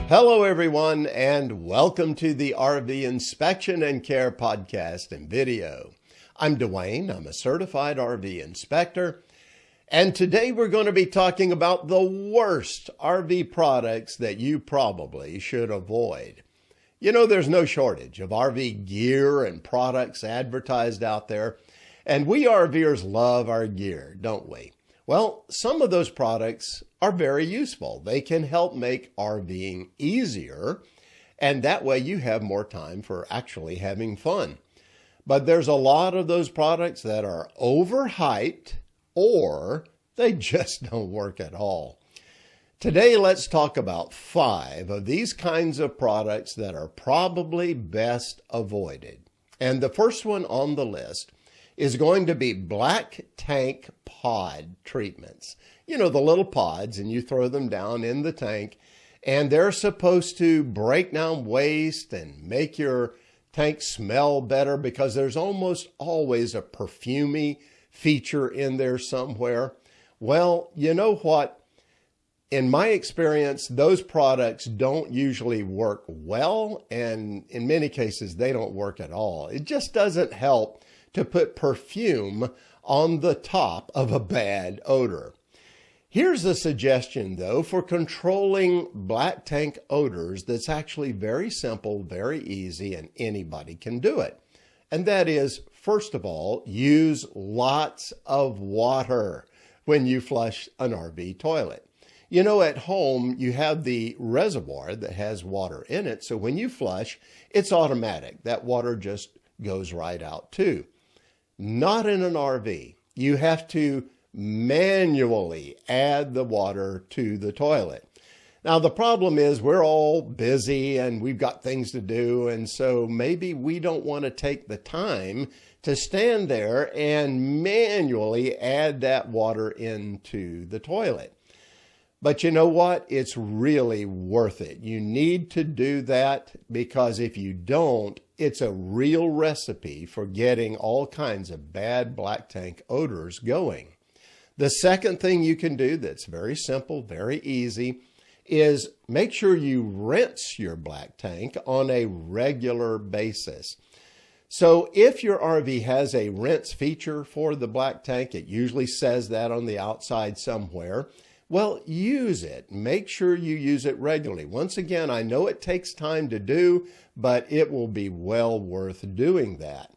Hello, everyone, and welcome to the RV Inspection and Care podcast and video. I'm Dwayne. I'm a certified RV inspector, and today we're going to be talking about the worst RV products that you probably should avoid. You know, there's no shortage of RV gear and products advertised out there, and we RVers love our gear, don't we? Well, some of those products are very useful. They can help make RVing easier, and that way you have more time for actually having fun. But there's a lot of those products that are overhyped or they just don't work at all. Today, let's talk about 5 of these kinds of products that are probably best avoided. And the first one on the list is going to be black tank pod treatments. You know, the little pods, and you throw them down in the tank, and they're supposed to break down waste and make your tank smell better because there's almost always a perfumey feature in there somewhere. Well, you know what? In my experience, those products don't usually work well, and in many cases, they don't work at all. It just doesn't help to put perfume on the top of a bad odor. Here's a suggestion, though, for controlling black tank odors that's actually very simple, very easy, and anybody can do it. And that is, first of all, use lots of water when you flush an RV toilet. You know, at home, you have the reservoir that has water in it, so when you flush, it's automatic. That water just goes right out, too. Not in an RV. You have to manually add the water to the toilet. Now, the problem is we're all busy and we've got things to do, and so maybe we don't want to take the time to stand there and manually add that water into the toilet. But you know what? It's really worth it. You need to do that because if you don't, it's a real recipe for getting all kinds of bad black tank odors going. The second thing you can do that's very simple, very easy, is make sure you rinse your black tank on a regular basis. So if your RV has a rinse feature for the black tank, it usually says that on the outside somewhere. Well, use it. Make sure you use it regularly. Once again, I know it takes time to do, but it will be well worth doing that.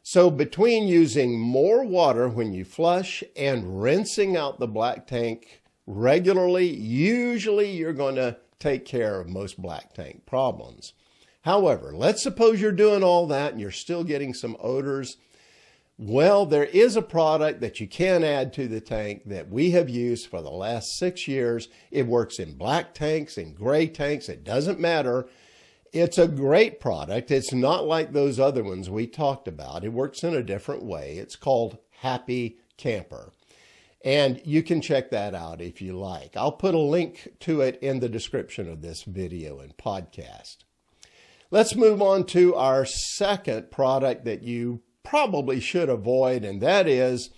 So between using more water when you flush and rinsing out the black tank regularly, usually you're going to take care of most black tank problems. However, let's suppose you're doing all that and you're still getting some odors. Well, there is a product that you can add to the tank that we have used for the last 6 years. It works in black tanks, in gray tanks. It doesn't matter. It's a great product. It's not like those other ones we talked about. It works in a different way. It's called Happy Camper. And you can check that out if you like. I'll put a link to it in the description of this video and podcast. Let's move on to our second product that you probably should avoid, and that is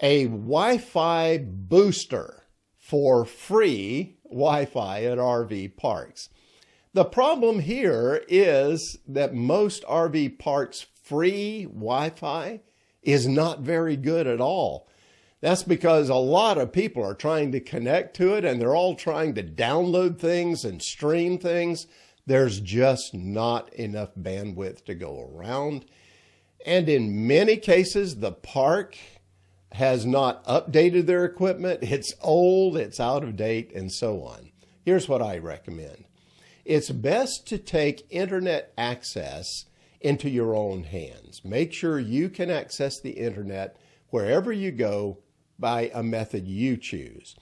a Wi-Fi booster for free Wi-Fi at RV parks. The problem here is that most RV parks' free Wi-Fi is not very good at all. That's because a lot of people are trying to connect to it, and they're all trying to download things and stream things. There's just not enough bandwidth to go around. And in many cases, the park has not updated their equipment. It's old, it's out of date, and so on. Here's what I recommend. It's best to take internet access into your own hands. Make sure you can access the internet wherever you go by a method you choose.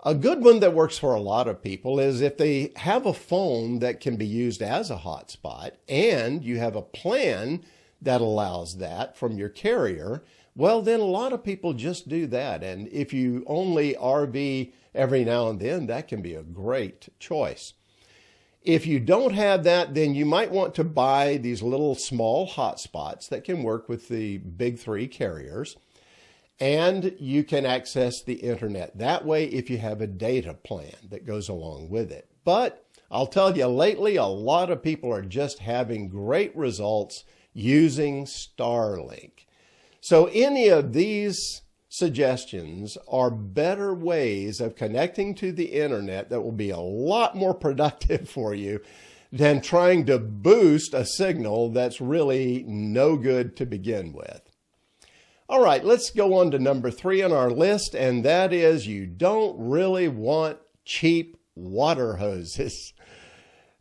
A good one that works for a lot of people is if they have a phone that can be used as a hotspot and you have a plan that allows that from your carrier, well, then a lot of people just do that. And if you only RV every now and then, that can be a great choice. If you don't have that, then you might want to buy these little small hotspots that can work with the big 3 carriers. And you can access the internet that way if you have a data plan that goes along with it. But I'll tell you, lately, a lot of people are just having great results using Starlink. So any of these suggestions are better ways of connecting to the internet that will be a lot more productive for you than trying to boost a signal that's really no good to begin with. All right, let's go on to number 3 on our list, and that is you don't really want cheap water hoses.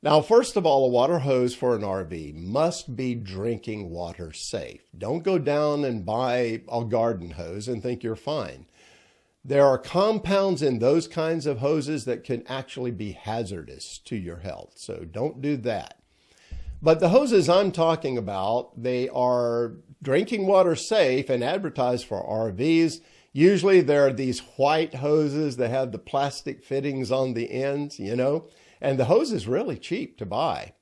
Now, first of all, a water hose for an RV must be drinking water safe. Don't go down and buy a garden hose and think you're fine. There are compounds in those kinds of hoses that can actually be hazardous to your health, so don't do that. But the hoses I'm talking about, they are drinking water safe and advertised for RVs. Usually there are these white hoses that have the plastic fittings on the ends, and the hose is really cheap to buy.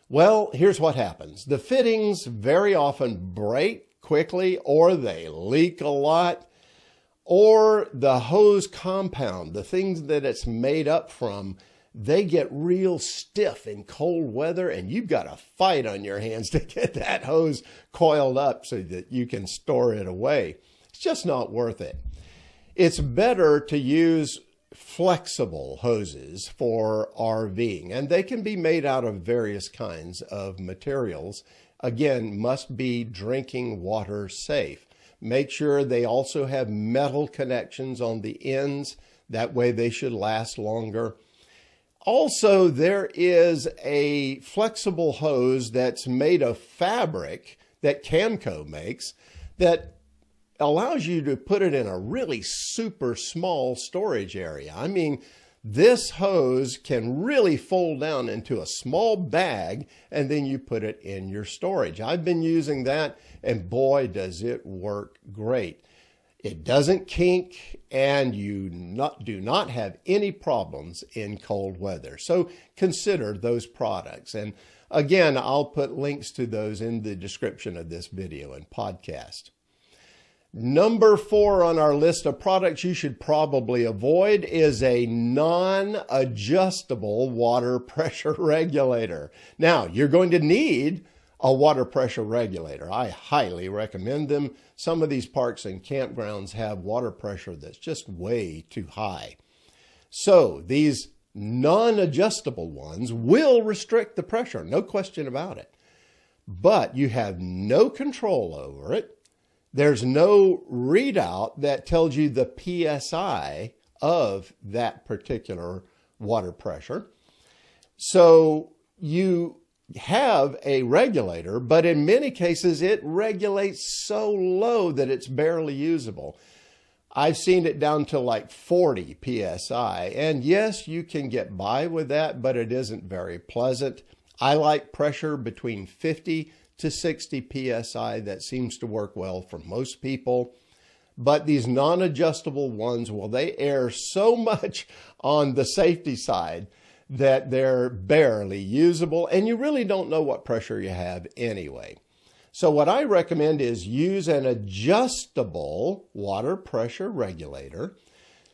Well, here's what happens. The fittings very often break quickly, or they leak a lot, or the hose compound, the things that it's made up from, they get real stiff in cold weather, and you've got a fight on your hands to get that hose coiled up so that you can store it away. It's just not worth it. It's better to use flexible hoses for RVing, and they can be made out of various kinds of materials. Again, must be drinking water safe. Make sure they also have metal connections on the ends. That way they should last longer. Also, there is a flexible hose that's made of fabric that Camco makes that allows you to put it in a really super small storage area. I mean, this hose can really fold down into a small bag, and then you put it in your storage. I've been using that, and boy, does it work great. It doesn't kink, and you do not have any problems in cold weather. So consider those products. And again, I'll put links to those in the description of this video and podcast. Number 4 on our list of products you should probably avoid is a non-adjustable water pressure regulator. Now, you're going to need a water pressure regulator. I highly recommend them. Some of these parks and campgrounds have water pressure that's just way too high. So these non-adjustable ones will restrict the pressure, no question about it. But you have no control over it. There's no readout that tells you the PSI of that particular water pressure. So you have a regulator, but in many cases it regulates so low that it's barely usable. I've seen it down to like 40 PSI. And yes, you can get by with that, but it isn't very pleasant. I like pressure between 50 to 60 PSI. That seems to work well for most people. But these non-adjustable ones, well, they err so much on the safety side that they're barely usable, and you really don't know what pressure you have anyway. So what I recommend is use an adjustable water pressure regulator.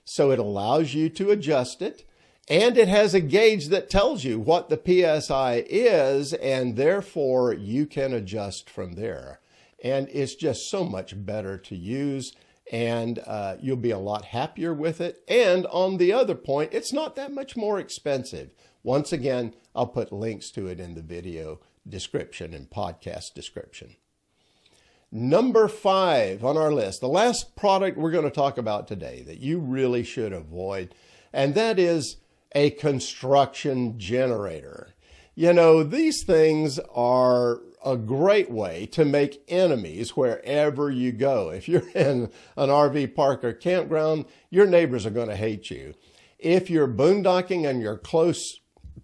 So it allows you to adjust it, and it has a gauge that tells you what the PSI is, and therefore you can adjust from there. And it's just so much better to use, and you'll be a lot happier with it. And on the other point, it's not that much more expensive. Once again, I'll put links to it in the video description and podcast description. Number 5 on our list, the last product we're going to talk about today that you really should avoid, and that is a construction generator. You know, these things are a great way to make enemies wherever you go. If you're in an RV park or campground, your neighbors are going to hate you. If you're boondocking and you're close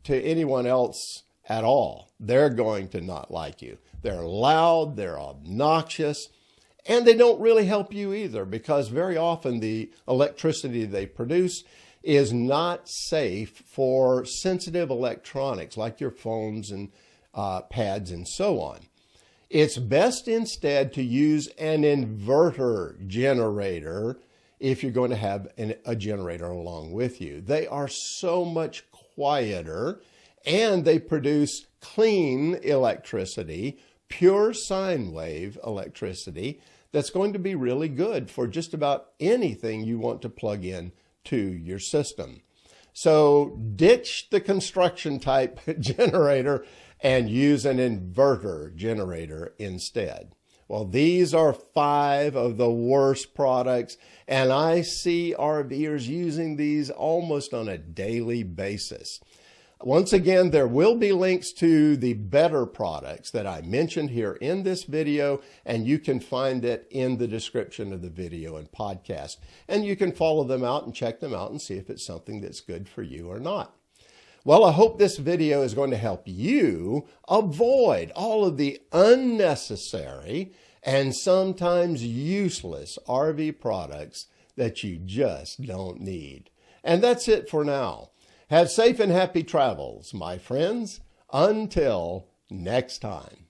to anyone else at all, they're going to not like you. They're loud, they're obnoxious, and they don't really help you either, because very often the electricity they produce is not safe for sensitive electronics like your phones and pads and so on. It's best instead to use an inverter generator if you're going to have a generator along with you. They are so much quieter and they produce clean electricity, pure sine wave electricity that's going to be really good for just about anything you want to plug in to your system. So ditch the construction type generator and use an inverter generator instead. Well, these are 5 of the worst products, and I see RVers using these almost on a daily basis. Once again, there will be links to the better products that I mentioned here in this video, and you can find it in the description of the video and podcast. And you can follow them out and check them out and see if it's something that's good for you or not. Well, I hope this video is going to help you avoid all of the unnecessary and sometimes useless RV products that you just don't need. And that's it for now. Have safe and happy travels, my friends. Until next time.